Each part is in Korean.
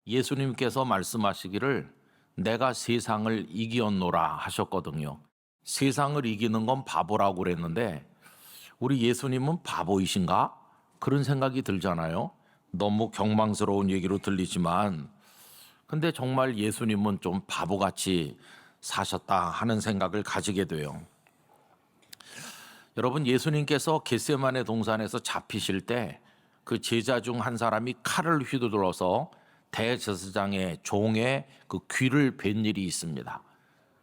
예수님께서 말씀하시기를 내가 세상을 이기었노라 하셨거든요. 세상을 이기는 건 바보라고 그랬는데 우리 예수님은 바보이신가? 그런 생각이 들잖아요. 너무 경망스러운 얘기로 들리지만 근데 정말 예수님은 좀 바보같이 사셨다 하는 생각을 가지게 돼요. 여러분, 예수님께서 겟세마네 동산에서 잡히실 때 그 제자 중 한 사람이 칼을 휘두르어서 대제사장의 종의 그 귀를 벤 일이 있습니다.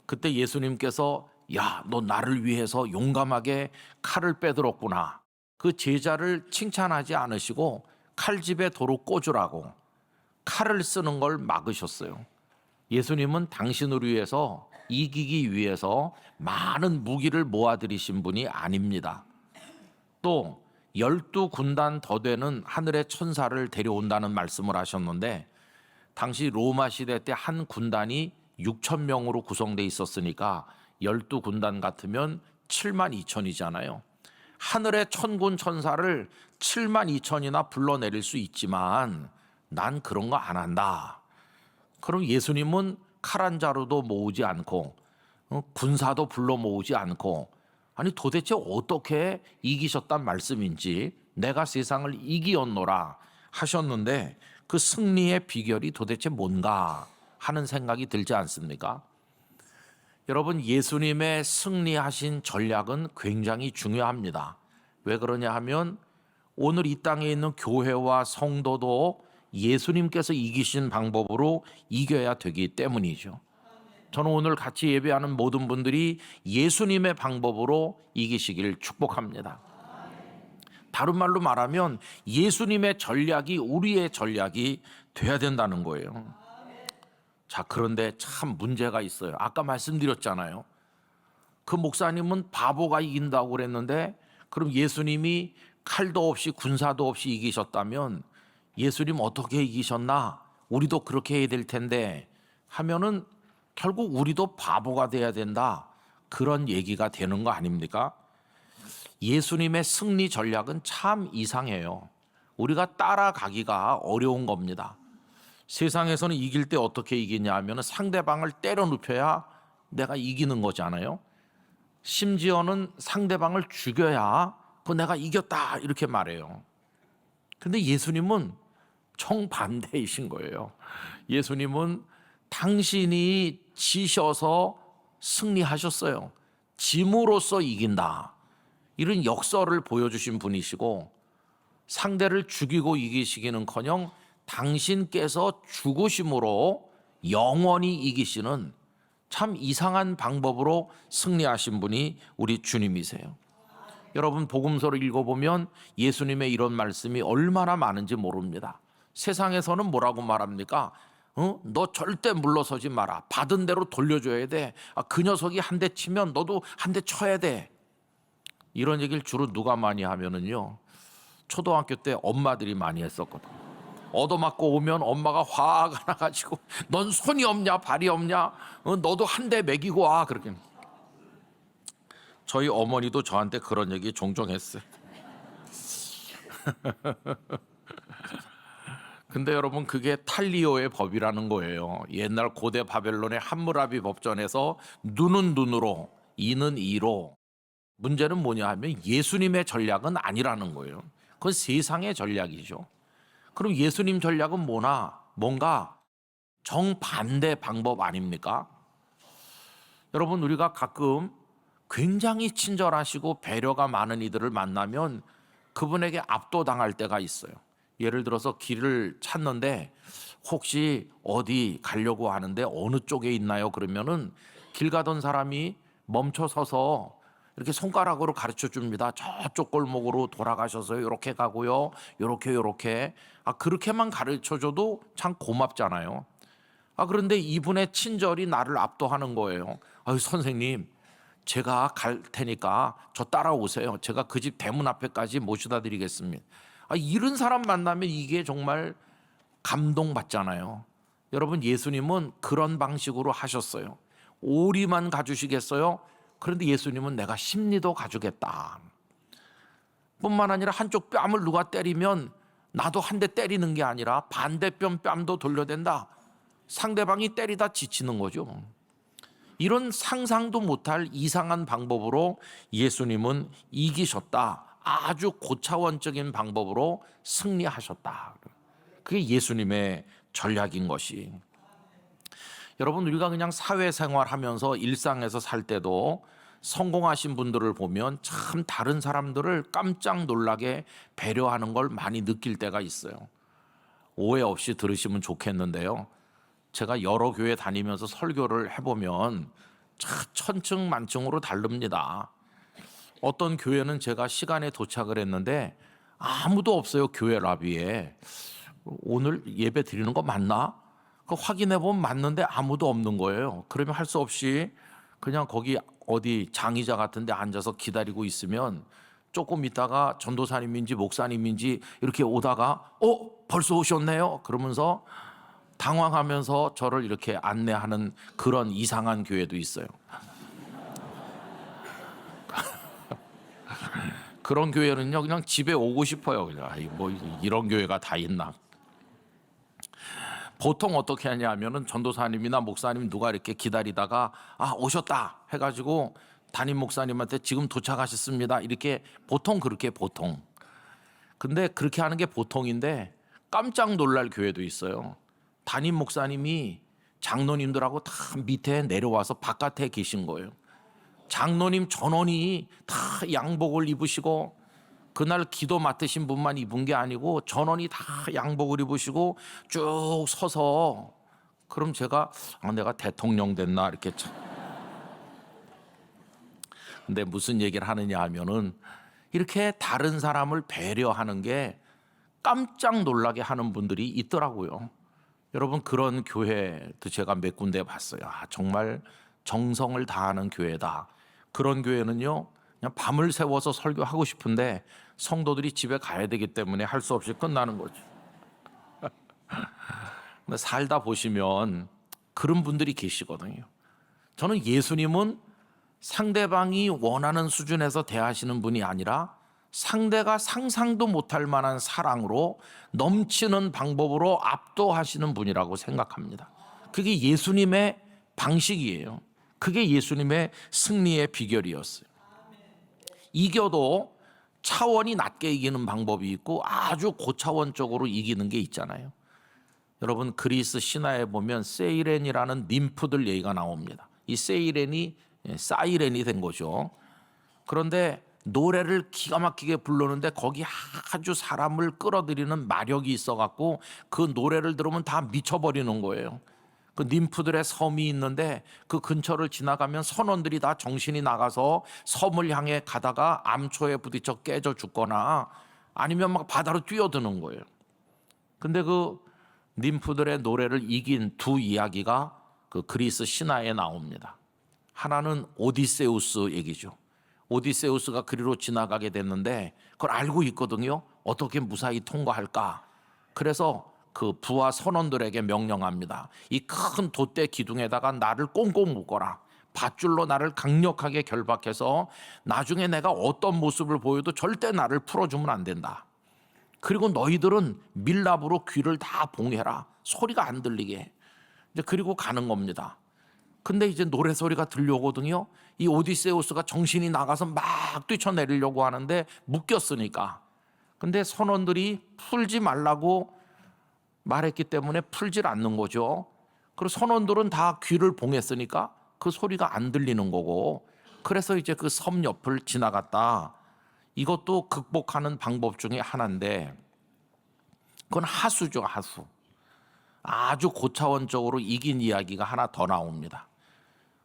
그때 예수님께서 야, 너 나를 위해서 용감하게 칼을 빼들었구나. 그 제자를 칭찬하지 않으시고 칼집에 도로 꽂으라고 칼을 쓰는 걸 막으셨어요. 예수님은 당신을 위해서 이기기 위해서 많은 무기를 모아들이신 분이 아닙니다. 또 12군단 더 되는 하늘의 천사를 데려온다는 말씀을 하셨는데 당시 로마 시대 때 한 군단이 6천 명으로 구성되어 있었으니까 12군단 같으면 7만 2천이잖아요. 하늘의 천군 천사를 7만 2천이나 불러내릴 수 있지만 난 그런 거 안 한다. 그럼 예수님은 칼 한 자루도 모으지 않고 군사도 불러 모으지 않고 아니 도대체 어떻게 이기셨단 말씀인지 내가 세상을 이기었노라 하셨는데 그 승리의 비결이 도대체 뭔가 하는 생각이 들지 않습니까? 여러분, 예수님의 승리하신 전략은 굉장히 중요합니다. 왜 그러냐 하면 오늘 이 땅에 있는 교회와 성도도 예수님께서 이기신 방법으로 이겨야 되기 때문이죠. 저는 오늘 같이 예배하는 모든 분들이 예수님의 방법으로 이기시길 축복합니다. 다른 말로 말하면 예수님의 전략이 우리의 전략이 돼야 된다는 거예요. 자, 그런데 참 문제가 있어요. 아까 말씀드렸잖아요. 그 목사님은 바보가 이긴다고 그랬는데 그럼 예수님이 칼도 없이 군사도 없이 이기셨다면 예수님 어떻게 이기셨나? 우리도 그렇게 해야 될 텐데 하면은 결국 우리도 바보가 돼야 된다. 그런 얘기가 되는 거 아닙니까? 예수님의 승리 전략은 참 이상해요. 우리가 따라가기가 어려운 겁니다. 세상에서는 이길 때 어떻게 이기냐 하면 상대방을 때려 눕혀야 내가 이기는 거잖아요. 심지어는 상대방을 죽여야 내가 이겼다 이렇게 말해요. 그런데 예수님은 정반대이신 거예요. 예수님은 당신이 지셔서 승리하셨어요. 짐으로써 이긴다. 이런 역설을 보여주신 분이시고 상대를 죽이고 이기시기는커녕 당신께서 죽으심으로 영원히 이기시는 참 이상한 방법으로 승리하신 분이 우리 주님이세요. 여러분, 복음서를 읽어보면 예수님의 이런 말씀이 얼마나 많은지 모릅니다. 세상에서는 뭐라고 말합니까? 너 절대 물러서지 마라. 받은 대로 돌려줘야 돼. 그 녀석이 한 대 치면 너도 한 대 쳐야 돼. 이런 얘기를 주로 누가 많이 하면은요, 초등학교 때 엄마들이 많이 했었거든. 얻어맞고 오면 엄마가 화가 나가지고 넌 손이 없냐 발이 없냐, 너도 한 대 먹이고 와. 그렇게. 저희 어머니도 저한테 그런 얘기 종종 했어요. 근데 여러분, 그게 탈리오의 법이라는 거예요. 옛날 고대 바벨론의 함무라비 법전에서 눈은 눈으로 이는 이로. 문제는 뭐냐 하면 예수님의 전략은 아니라는 거예요. 그건 세상의 전략이죠. 그럼 예수님 전략은 뭔가 정반대 방법 아닙니까? 여러분, 우리가 가끔 굉장히 친절하시고 배려가 많은 이들을 만나면 그분에게 압도당할 때가 있어요. 예를 들어서 길을 찾는데 혹시 어디 가려고 하는데 어느 쪽에 있나요? 그러면은 길 가던 사람이 멈춰 서서 이렇게 손가락으로 가르쳐 줍니다. 저쪽 골목으로 돌아가셔서 이렇게 가고요. 요렇게. 그렇게만 가르쳐 줘도 참 고맙잖아요. 그런데 이분의 친절이 나를 압도하는 거예요. 선생님, 제가 갈 테니까 저 따라오세요. 제가 그 집 대문 앞에까지 모셔다 드리겠습니다. 이런 사람 만나면 이게 정말 감동받잖아요. 여러분, 예수님은 그런 방식으로 하셨어요. 오리만 가주시겠어요? 그런데 예수님은 내가 심리도 가주겠다. 뿐만 아니라 한쪽 뺨을 누가 때리면 나도 한 대 때리는 게 아니라 반대편 뺨도 돌려댄다. 상대방이 때리다 지치는 거죠. 이런 상상도 못할 이상한 방법으로 예수님은 이기셨다. 아주 고차원적인 방법으로 승리하셨다. 그게 예수님의 전략인 것이. 여러분, 우리가 그냥 사회생활하면서 일상에서 살 때도 성공하신 분들을 보면 참 다른 사람들을 깜짝 놀라게 배려하는 걸 많이 느낄 때가 있어요. 오해 없이 들으시면 좋겠는데요. 제가 여러 교회 다니면서 설교를 해보면 천층만층으로 다릅니다. 어떤 교회는 제가 시간에 도착을 했는데 아무도 없어요. 교회 라비에. 오늘 예배 드리는 거 맞나? 확인해 보면 맞는데 아무도 없는 거예요. 그러면 할 수 없이 그냥 거기 어디 장의자 같은 데 앉아서 기다리고 있으면 조금 있다가 전도사님인지 목사님인지 이렇게 오다가 벌써 오셨네요. 그러면서 당황하면서 저를 이렇게 안내하는 그런 이상한 교회도 있어요. 그런 교회는요, 그냥 집에 오고 싶어요. 그냥 뭐 이런 교회가 다 있나. 보통 어떻게 하냐면은 전도사님이나 목사님 누가 이렇게 기다리다가 오셨다 해가지고 담임 목사님한테 지금 도착하셨습니다. 이렇게 보통 그렇게 보통. 근데 그렇게 하는 게 보통인데 깜짝 놀랄 교회도 있어요. 담임 목사님이 장로님들하고 다 밑에 내려와서 바깥에 계신 거예요. 장로님 전원이 다 양복을 입으시고 그날 기도 맡으신 분만 입은 게 아니고 전원이 다 양복을 입으시고 쭉 서서 그럼 제가 내가 대통령 됐나 이렇게 근데 무슨 얘기를 하느냐 하면은 이렇게 다른 사람을 배려하는 게 깜짝 놀라게 하는 분들이 있더라고요. 여러분 그런 교회도 제가 몇 군데 봤어요. 정말 정성을 다하는 교회다. 그런 교회는요 그냥 밤을 새워서 설교하고 싶은데 성도들이 집에 가야 되기 때문에 할 수 없이 끝나는 거죠. 근데 살다 보시면 그런 분들이 계시거든요. 저는 예수님은 상대방이 원하는 수준에서 대하시는 분이 아니라 상대가 상상도 못할 만한 사랑으로 넘치는 방법으로 압도하시는 분이라고 생각합니다. 그게 예수님의 방식이에요. 그게 예수님의 승리의 비결이었어요. 이겨도 차원이 낮게 이기는 방법이 있고 아주 고차원적으로 이기는 게 있잖아요. 여러분 그리스 신화에 보면 세이렌이라는 ним프들 얘기가 나옵니다. 이 세이렌이 사이렌이 된 거죠. 그런데 노래를 기가 막히게 부르는데 거기 아주 사람을 끌어들이는 마력이 있어갖고 그 노래를 들으면 다 미쳐버리는 거예요. 그 ним프들의 섬이 있는데 그 근처를 지나가면 선원들이 다 정신이 나가서 섬을 향해 가다가 암초에 부딪혀 깨져 죽거나 아니면 막 바다로 뛰어드는 거예요. 근데 그 ним프들의 노래를 이긴 두 이야기가 그 그리스 신화에 나옵니다. 하나는 오디세우스 얘기죠. 오디세우스가 그리로 지나가게 됐는데 그걸 알고 있거든요. 어떻게 무사히 통과할까? 그래서 그 부하 선원들에게 명령합니다. 이 큰 돛대 기둥에다가 나를 꽁꽁 묶어라. 밧줄로 나를 강력하게 결박해서 나중에 내가 어떤 모습을 보여도 절대 나를 풀어주면 안 된다. 그리고 너희들은 밀랍으로 귀를 다 봉해라. 소리가 안 들리게. 이제 그리고 가는 겁니다. 근데 이제 노래 소리가 들려오거든요. 이 오디세우스가 정신이 나가서 막 뛰쳐내리려고 하는데 묶였으니까. 근데 선원들이 풀지 말라고 말했기 때문에 풀질 않는 거죠. 그리고 선원들은 다 귀를 봉했으니까 그 소리가 안 들리는 거고, 그래서 이제 그 섬 옆을 지나갔다. 이것도 극복하는 방법 중에 하나인데 그건 하수죠, 하수. 아주 고차원적으로 이긴 이야기가 하나 더 나옵니다.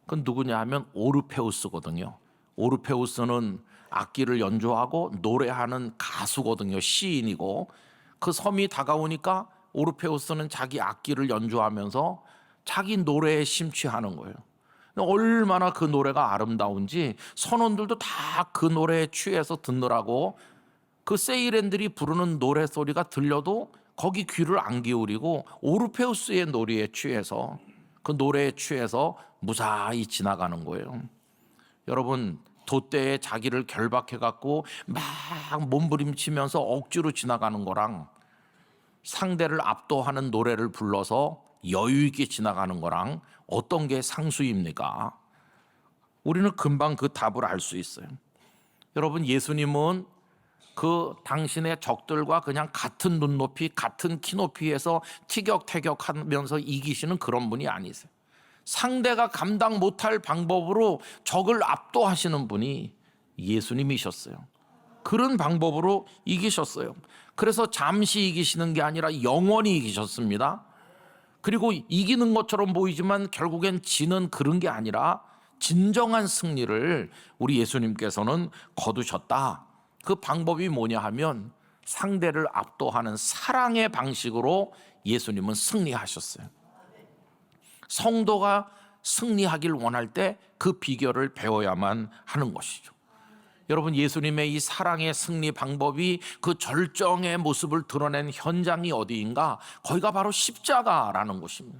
그건 누구냐 하면 오르페우스거든요. 오르페우스는 악기를 연주하고 노래하는 가수거든요. 시인이고 그 섬이 다가오니까 오르페우스는 자기 악기를 연주하면서 자기 노래에 심취하는 거예요. 얼마나 그 노래가 아름다운지 선원들도 다 그 노래에 취해서 듣느라고 그 세이렌들이 부르는 노래 소리가 들려도 거기 귀를 안 기울이고 오르페우스의 노래에 취해서 그 노래에 취해서 무사히 지나가는 거예요. 여러분 돛대에 자기를 결박해 갖고 막 몸부림치면서 억지로 지나가는 거랑 상대를 압도하는 노래를 불러서 여유 있게 지나가는 거랑 어떤 게 상수입니까? 우리는 금방 그 답을 알 수 있어요. 여러분, 예수님은 그 당신의 적들과 그냥 같은 눈높이, 같은 키높이에서 티격태격하면서 이기시는 그런 분이 아니세요. 상대가 감당 못할 방법으로 적을 압도하시는 분이 예수님이셨어요. 그런 방법으로 이기셨어요. 그래서 잠시 이기시는 게 아니라 영원히 이기셨습니다. 그리고 이기는 것처럼 보이지만 결국엔 지는 그런 게 아니라 진정한 승리를 우리 예수님께서는 거두셨다. 그 방법이 뭐냐 하면 상대를 압도하는 사랑의 방식으로 예수님은 승리하셨어요. 성도가 승리하길 원할 때 그 비결을 배워야만 하는 것이죠. 여러분, 예수님의 이 사랑의 승리 방법이 그 절정의 모습을 드러낸 현장이 어디인가? 거기가 바로 십자가라는 곳입니다.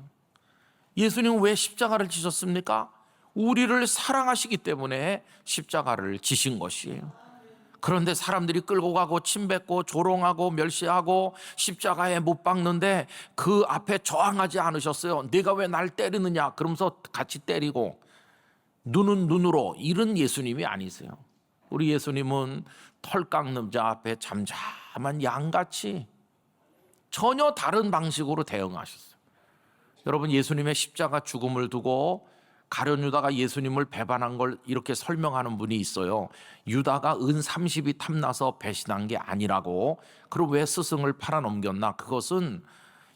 예수님은 왜 십자가를 지셨습니까? 우리를 사랑하시기 때문에 십자가를 지신 것이에요. 그런데 사람들이 끌고 가고 침뱉고 조롱하고 멸시하고 십자가에 못 박는데 그 앞에 저항하지 않으셨어요. 네가 왜 날 때리느냐 그러면서 같이 때리고 눈은 눈으로, 이런 예수님이 아니세요. 우리 예수님은 털 깎는 자 앞에 잠잠한 양같이 전혀 다른 방식으로 대응하셨어요. 여러분, 예수님의 십자가 죽음을 두고 가룟 유다가 예수님을 배반한 걸 이렇게 설명하는 분이 있어요. 유다가 은 30이 탐나서 배신한 게 아니라고. 그럼 왜 스승을 팔아넘겼나? 그것은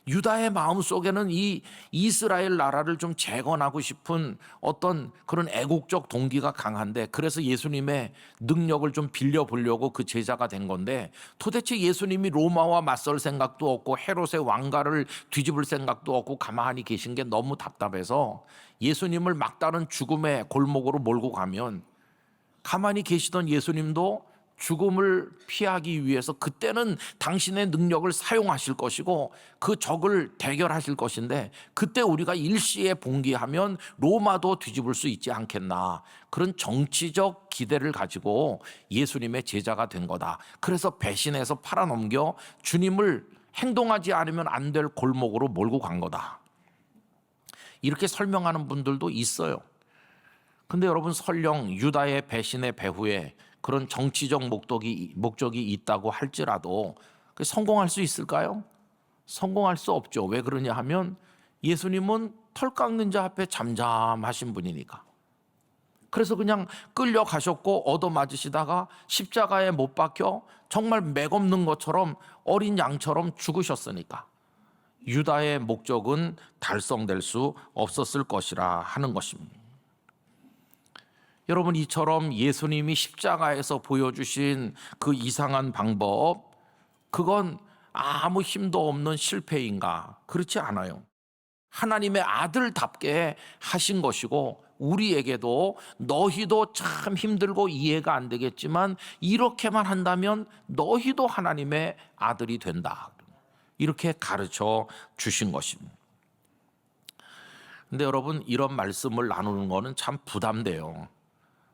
유다의 마음속에는 이 이스라엘 나라를 좀 재건하고 싶은 어떤 그런 애국적 동기가 강한데, 그래서 예수님의 능력을 좀 빌려보려고 그 제자가 된 건데, 도대체 예수님이 로마와 맞설 생각도 없고 헤롯의 왕가를 뒤집을 생각도 없고 가만히 계신 게 너무 답답해서 예수님을 막다른 죽음의 골목으로 몰고 가면 가만히 계시던 예수님도 죽음을 피하기 위해서 그때는 당신의 능력을 사용하실 것이고 그 적을 대결하실 것인데, 그때 우리가 일시에 봉기하면 로마도 뒤집을 수 있지 않겠나, 그런 정치적 기대를 가지고 예수님의 제자가 된 거다. 그래서 배신해서 팔아넘겨 주님을 행동하지 않으면 안 될 골목으로 몰고 간 거다. 이렇게 설명하는 분들도 있어요. 근데 여러분, 설령 유다의 배신의 배후에 그런 정치적 목적이 있다고 할지라도 성공할 수 있을까요? 성공할 수 없죠. 왜 그러냐 하면 예수님은 털 깎는 자 앞에 잠잠하신 분이니까. 그래서 그냥 끌려가셨고 얻어맞으시다가 십자가에 못 박혀 정말 맥없는 것처럼 어린 양처럼 죽으셨으니까 유다의 목적은 달성될 수 없었을 것이라 하는 것입니다. 여러분, 이처럼 예수님이 십자가에서 보여주신 그 이상한 방법, 그건 아무 힘도 없는 실패인가? 그렇지 않아요. 하나님의 아들답게 하신 것이고, 우리에게도 너희도 참 힘들고 이해가 안 되겠지만 이렇게만 한다면 너희도 하나님의 아들이 된다, 이렇게 가르쳐 주신 것입니다. 근데 여러분, 이런 말씀을 나누는 거는 참 부담돼요.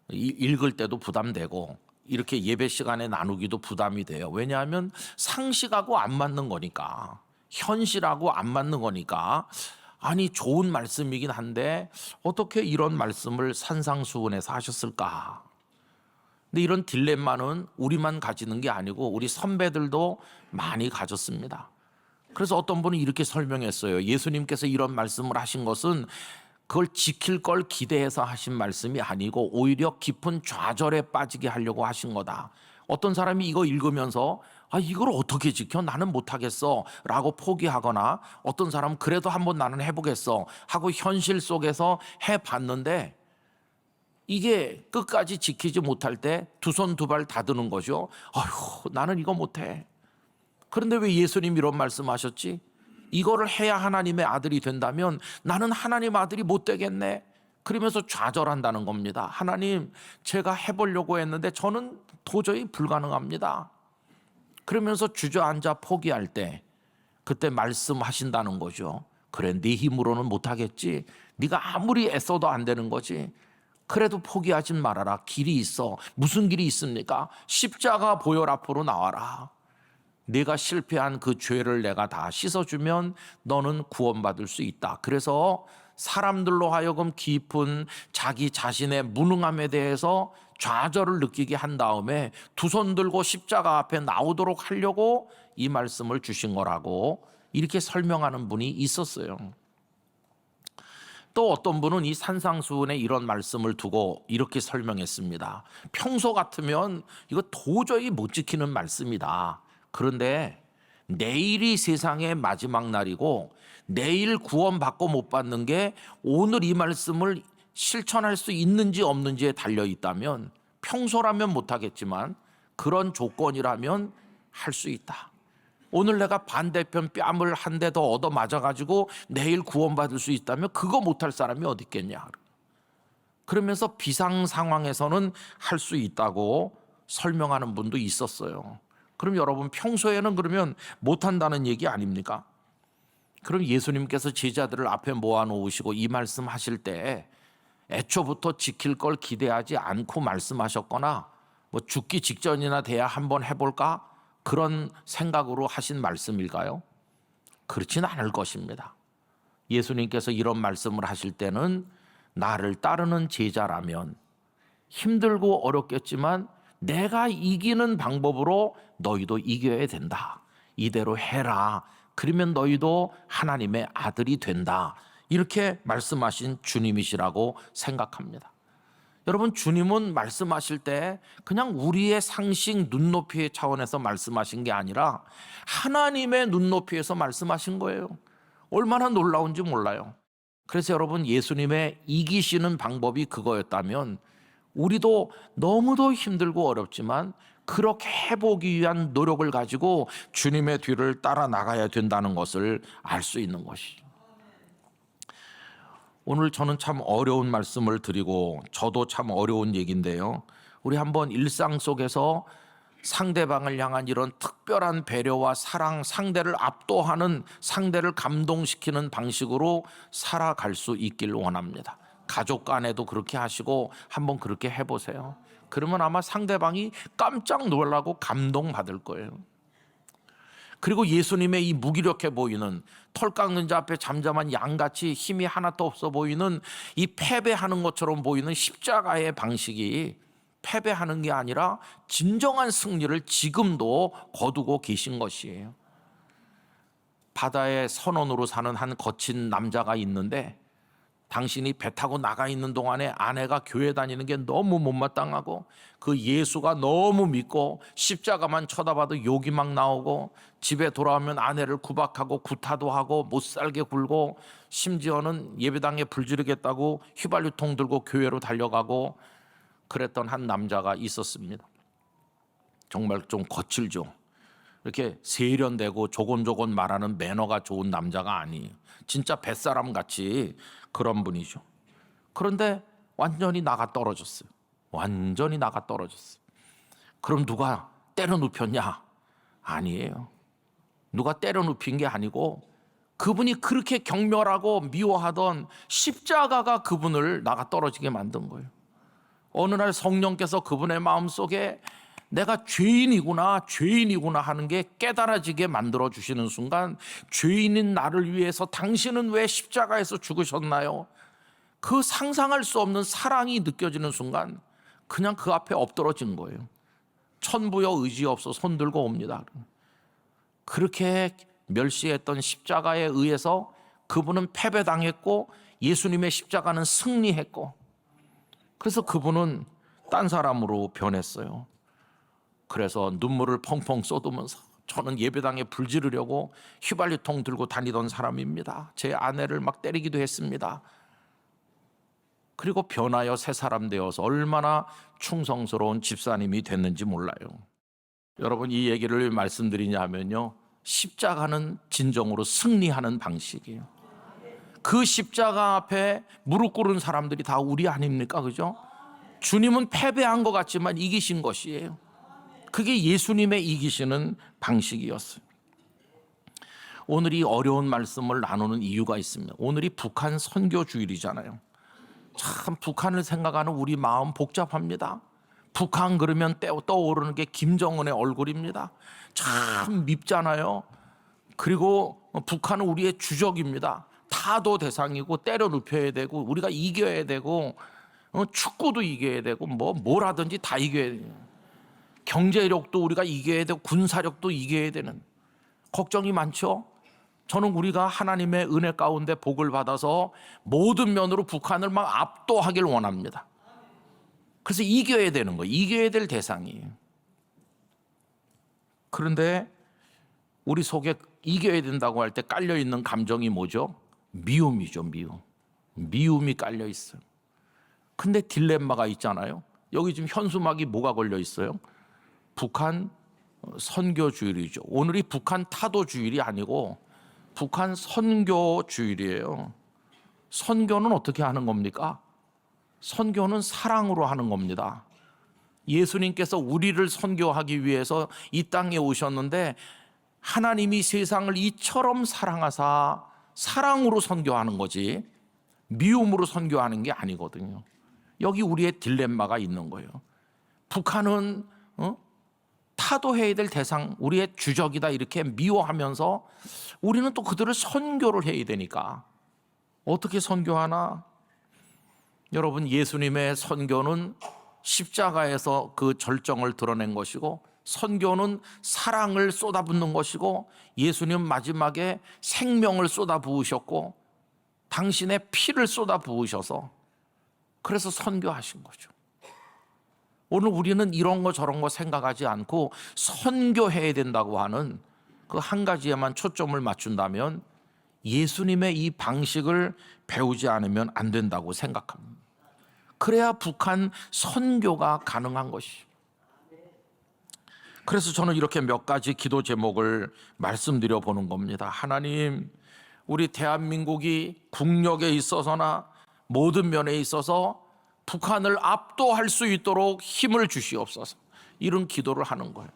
읽을 때도 부담되고 이렇게 예배 시간에 나누기도 부담이 돼요. 왜냐하면 상식하고 안 맞는 거니까, 현실하고 안 맞는 거니까. 아니, 좋은 말씀이긴 한데 어떻게 이런 말씀을 산상수훈해서 하셨을까? 근데 이런 딜레마는 우리만 가지는 게 아니고 우리 선배들도 많이 가졌습니다. 그래서 어떤 분은 이렇게 설명했어요. 예수님께서 이런 말씀을 하신 것은 그걸 지킬 걸 기대해서 하신 말씀이 아니고 오히려 깊은 좌절에 빠지게 하려고 하신 거다. 어떤 사람이 이거 읽으면서 이걸 어떻게 지켜? 나는 못하겠어 라고 포기하거나, 어떤 사람은 그래도 한번 나는 해보겠어 하고 현실 속에서 해봤는데 이게 끝까지 지키지 못할 때 두 손 두 발 다 드는 거죠. 아휴, 나는 이거 못해. 그런데 왜 예수님이 이런 말씀하셨지? 이거를 해야 하나님의 아들이 된다면 나는 하나님 아들이 못 되겠네. 그러면서 좌절한다는 겁니다. 하나님, 제가 해보려고 했는데 저는 도저히 불가능합니다. 그러면서 주저앉아 포기할 때 그때 말씀하신다는 거죠. 그래, 네 힘으로는 못하겠지. 네가 아무리 애써도 안 되는 거지. 그래도 포기하지 말아라. 길이 있어. 무슨 길이 있습니까? 십자가 보혈 앞으로 나와라. 네가 실패한 그 죄를 내가 다 씻어주면 너는 구원받을 수 있다. 그래서 사람들로 하여금 깊은 자기 자신의 무능함에 대해서 좌절을 느끼게 한 다음에 두 손 들고 십자가 앞에 나오도록 하려고 이 말씀을 주신 거라고 이렇게 설명하는 분이 있었어요. 또 어떤 분은 이 산상수훈에 이런 말씀을 두고 이렇게 설명했습니다. 평소 같으면 이거 도저히 못 지키는 말씀이다. 그런데 내일이 세상의 마지막 날이고 내일 구원받고 못 받는 게 오늘 이 말씀을 실천할 수 있는지 없는지에 달려 있다면 평소라면 못하겠지만 그런 조건이라면 할 수 있다. 오늘 내가 반대편 뺨을 한 대 더 얻어 맞아가지고 내일 구원받을 수 있다면 그거 못할 사람이 어디 있겠냐. 그러면서 비상 상황에서는 할 수 있다고 설명하는 분도 있었어요. 그럼 여러분 평소에는 그러면 못한다는 얘기 아닙니까? 그럼 예수님께서 제자들을 앞에 모아놓으시고 이 말씀 하실 때 애초부터 지킬 걸 기대하지 않고 말씀하셨거나 뭐 죽기 직전이나 돼야 한번 해볼까? 그런 생각으로 하신 말씀일까요? 그렇지는 않을 것입니다. 예수님께서 이런 말씀을 하실 때는 나를 따르는 제자라면 힘들고 어렵겠지만 내가 이기는 방법으로 너희도 이겨야 된다. 이대로 해라. 그러면 너희도 하나님의 아들이 된다. 이렇게 말씀하신 주님이시라고 생각합니다. 여러분 주님은 말씀하실 때 그냥 우리의 상식 눈높이의 차원에서 말씀하신 게 아니라 하나님의 눈높이에서 말씀하신 거예요. 얼마나 놀라운지 몰라요. 그래서 여러분 예수님의 이기시는 방법이 그거였다면 우리도 너무도 힘들고 어렵지만 그렇게 해보기 위한 노력을 가지고 주님의 뒤를 따라 나가야 된다는 것을 알 수 있는 것이죠. 오늘 저는 참 어려운 말씀을 드리고 저도 참 어려운 얘기인데요. 우리 한번 일상 속에서 상대방을 향한 이런 특별한 배려와 사랑, 상대를 압도하는, 상대를 감동시키는 방식으로 살아갈 수 있길 원합니다. 가족 간에도 그렇게 하시고 한번 그렇게 해보세요. 그러면 아마 상대방이 깜짝 놀라고 감동받을 거예요. 그리고 예수님의 이 무기력해 보이는 털 깎는 자 앞에 잠잠한 양같이 힘이 하나도 없어 보이는 이 패배하는 것처럼 보이는 십자가의 방식이 패배하는 게 아니라 진정한 승리를 지금도 거두고 계신 것이에요. 바다의 선원으로 사는 한 거친 남자가 있는데 당신이 배 타고 나가 있는 동안에 아내가 교회 다니는 게 너무 못마땅하고 그 예수가 너무 믿고 십자가만 쳐다봐도 욕이 막 나오고 집에 돌아오면 아내를 구박하고 구타도 하고 못살게 굴고 심지어는 예배당에 불 지르겠다고 휘발유통 들고 교회로 달려가고 그랬던 한 남자가 있었습니다. 정말 좀 거칠죠. 이렇게 세련되고 조곤조곤 말하는 매너가 좋은 남자가 아니에요. 진짜 뱃사람 같이 그런 분이죠. 그런데 완전히 나가 떨어졌어요. 완전히 나가 떨어졌어요. 그럼 누가 때려 눕혔냐? 아니에요. 누가 때려 눕힌 게 아니고 그분이 그렇게 경멸하고 미워하던 십자가가 그분을 나가 떨어지게 만든 거예요. 어느 날 성령께서 그분의 마음속에 내가 죄인이구나 하는 게 깨달아지게 만들어주시는 순간 죄인인 나를 위해서 당신은 왜 십자가에서 죽으셨나요? 그 상상할 수 없는 사랑이 느껴지는 순간 그냥 그 앞에 엎드러진 거예요. 천부여 의지 없어 손 들고 옵니다. 그렇게 멸시했던 십자가에 의해서 그분은 패배당했고 예수님의 십자가는 승리했고 그래서 그분은 딴 사람으로 변했어요. 그래서 눈물을 펑펑 쏟으면서 저는 예배당에 불 지르려고 휘발유통 들고 다니던 사람입니다. 제 아내를 막 때리기도 했습니다. 그리고 변하여 새 사람 되어서 얼마나 충성스러운 집사님이 됐는지 몰라요. 여러분 이 얘기를 왜 말씀드리냐 하면요. 십자가는 진정으로 승리하는 방식이에요. 그 십자가 앞에 무릎 꿇은 사람들이 다 우리 아닙니까? 그죠? 주님은 패배한 것 같지만 이기신 것이에요. 그게 예수님의 이기시는 방식이었어요. 오늘 이 어려운 말씀을 나누는 이유가 있습니다. 오늘이 북한 선교 주일이잖아요. 참 북한을 생각하는 우리 마음 복잡합니다. 북한 그러면 떠오르는 게 김정은의 얼굴입니다. 참 밉잖아요. 그리고 북한은 우리의 주적입니다. 타도 대상이고 때려 눕혀야 되고 우리가 이겨야 되고 축구도 이겨야 되고 뭘 하든지 다 이겨야 돼요. 경제력도 우리가 이겨야 되고 군사력도 이겨야 되는 걱정이 많죠. 저는 우리가 하나님의 은혜 가운데 복을 받아서 모든 면으로 북한을 막 압도하길 원합니다. 그래서 이겨야 되는 거예요. 이겨야 될 대상이에요. 그런데 우리 속에 이겨야 된다고 할 때 깔려있는 감정이 뭐죠? 미움이죠. 미움이 깔려 있어요. 근데 딜레마가 있잖아요. 여기 지금 현수막이 뭐가 걸려 있어요? 북한 선교주일이죠. 오늘이 북한 타도주일이 아니고 북한 선교주일이에요. 선교는 어떻게 하는 겁니까? 선교는 사랑으로 하는 겁니다. 예수님께서 우리를 선교하기 위해서 이 땅에 오셨는데 하나님이 세상을 이처럼 사랑하사 사랑으로 선교하는 거지 미움으로 선교하는 게 아니거든요. 여기 우리의 딜레마가 있는 거예요. 북한은 타도해야 될 대상, 우리의 주적이다 이렇게 미워하면서 우리는 또 그들을 선교를 해야 되니까 어떻게 선교하나? 여러분, 예수님의 선교는 십자가에서 그 절정을 드러낸 것이고 선교는 사랑을 쏟아붓는 것이고 예수님 마지막에 생명을 쏟아부으셨고 당신의 피를 쏟아부으셔서 그래서 선교하신 거죠. 오늘 우리는 이런 거 저런 거 생각하지 않고 선교해야 된다고 하는 그 한 가지에만 초점을 맞춘다면 예수님의 이 방식을 배우지 않으면 안 된다고 생각합니다. 그래야 북한 선교가 가능한 것이죠. 그래서 저는 이렇게 몇 가지 기도 제목을 말씀드려 보는 겁니다. 하나님, 우리 대한민국이 국력에 있어서나 모든 면에 있어서 북한을 압도할 수 있도록 힘을 주시옵소서. 이런 기도를 하는 거예요.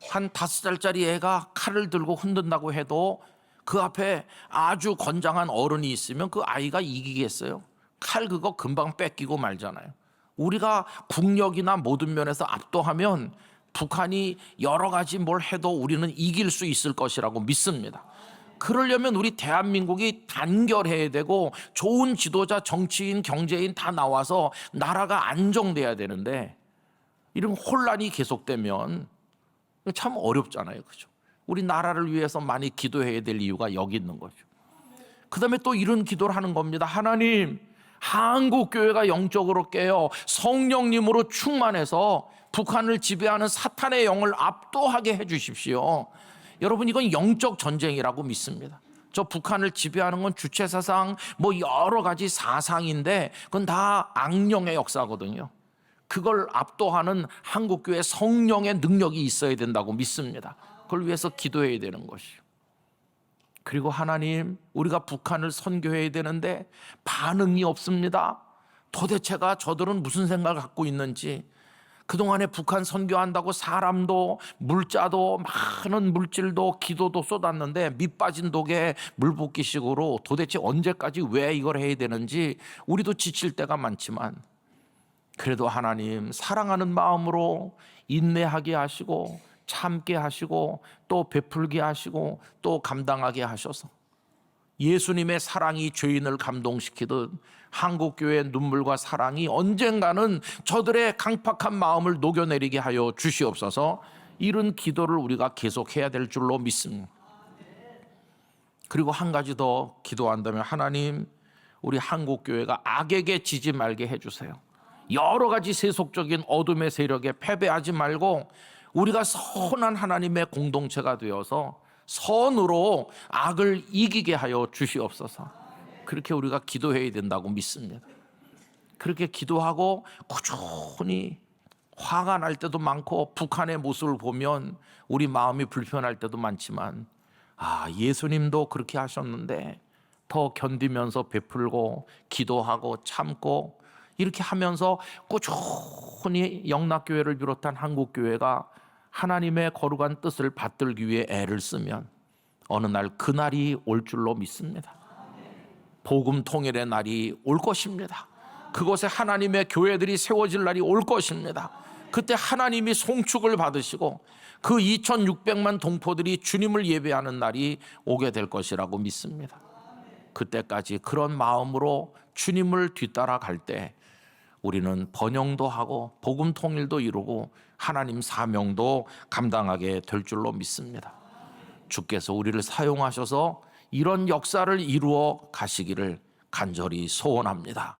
한 5살짜리 애가 칼을 들고 흔든다고 해도 그 앞에 아주 건장한 어른이 있으면 그 아이가 이기겠어요? 칼 그거 금방 뺏기고 말잖아요. 우리가 국력이나 모든 면에서 압도하면 북한이 여러 가지 뭘 해도 우리는 이길 수 있을 것이라고 믿습니다. 그러려면 우리 대한민국이 단결해야 되고 좋은 지도자, 정치인, 경제인 다 나와서 나라가 안정돼야 되는데 이런 혼란이 계속되면 참 어렵잖아요. 그죠? 우리 나라를 위해서 많이 기도해야 될 이유가 여기 있는 거죠. 그 다음에 또 이런 기도를 하는 겁니다. 하나님, 한국교회가 영적으로 깨어 성령님으로 충만해서 북한을 지배하는 사탄의 영을 압도하게 해 주십시오. 여러분, 이건 영적 전쟁이라고 믿습니다. 저 북한을 지배하는 건 주체사상 여러 가지 사상인데 그건 다 악령의 역사거든요. 그걸 압도하는 한국교회 성령의 능력이 있어야 된다고 믿습니다. 그걸 위해서 기도해야 되는 것이요. 그리고 하나님, 우리가 북한을 선교해야 되는데 반응이 없습니다. 도대체가 저들은 무슨 생각을 갖고 있는지. 그동안에 북한 선교한다고 사람도 물자도 많은 물질도 기도도 쏟았는데 밑 빠진 독에 물 붓기식으로 도대체 언제까지 왜 이걸 해야 되는지 우리도 지칠 때가 많지만 그래도 하나님, 사랑하는 마음으로 인내하게 하시고 참게 하시고 또 베풀게 하시고 또 감당하게 하셔서 예수님의 사랑이 죄인을 감동시키듯 한국교회의 눈물과 사랑이 언젠가는 저들의 강팍한 마음을 녹여내리게 하여 주시옵소서. 이런 기도를 우리가 계속해야 될 줄로 믿습니다. 그리고 한 가지 더 기도한다면 하나님, 우리 한국교회가 악에게 지지 말게 해주세요. 여러 가지 세속적인 어둠의 세력에 패배하지 말고 우리가 선한 하나님의 공동체가 되어서 선으로 악을 이기게 하여 주시옵소서. 그렇게 우리가 기도해야 된다고 믿습니다. 그렇게 기도하고 꾸준히 화가 날 때도 많고 북한의 모습을 보면 우리 마음이 불편할 때도 많지만 예수님도 그렇게 하셨는데 더 견디면서 베풀고 기도하고 참고 이렇게 하면서 꾸준히 영락교회를 비롯한 한국교회가 하나님의 거룩한 뜻을 받들기 위해 애를 쓰면 어느 날 그날이 올 줄로 믿습니다. 복음 통일의 날이 올 것입니다. 그곳에 하나님의 교회들이 세워질 날이 올 것입니다. 그때 하나님이 송축을 받으시고 그 2600만 동포들이 주님을 예배하는 날이 오게 될 것이라고 믿습니다. 그때까지 그런 마음으로 주님을 뒤따라 갈 때 우리는 번영도 하고 복음 통일도 이루고 하나님 사명도 감당하게 될 줄로 믿습니다. 주께서 우리를 사용하셔서 이런 역사를 이루어 가시기를 간절히 소원합니다.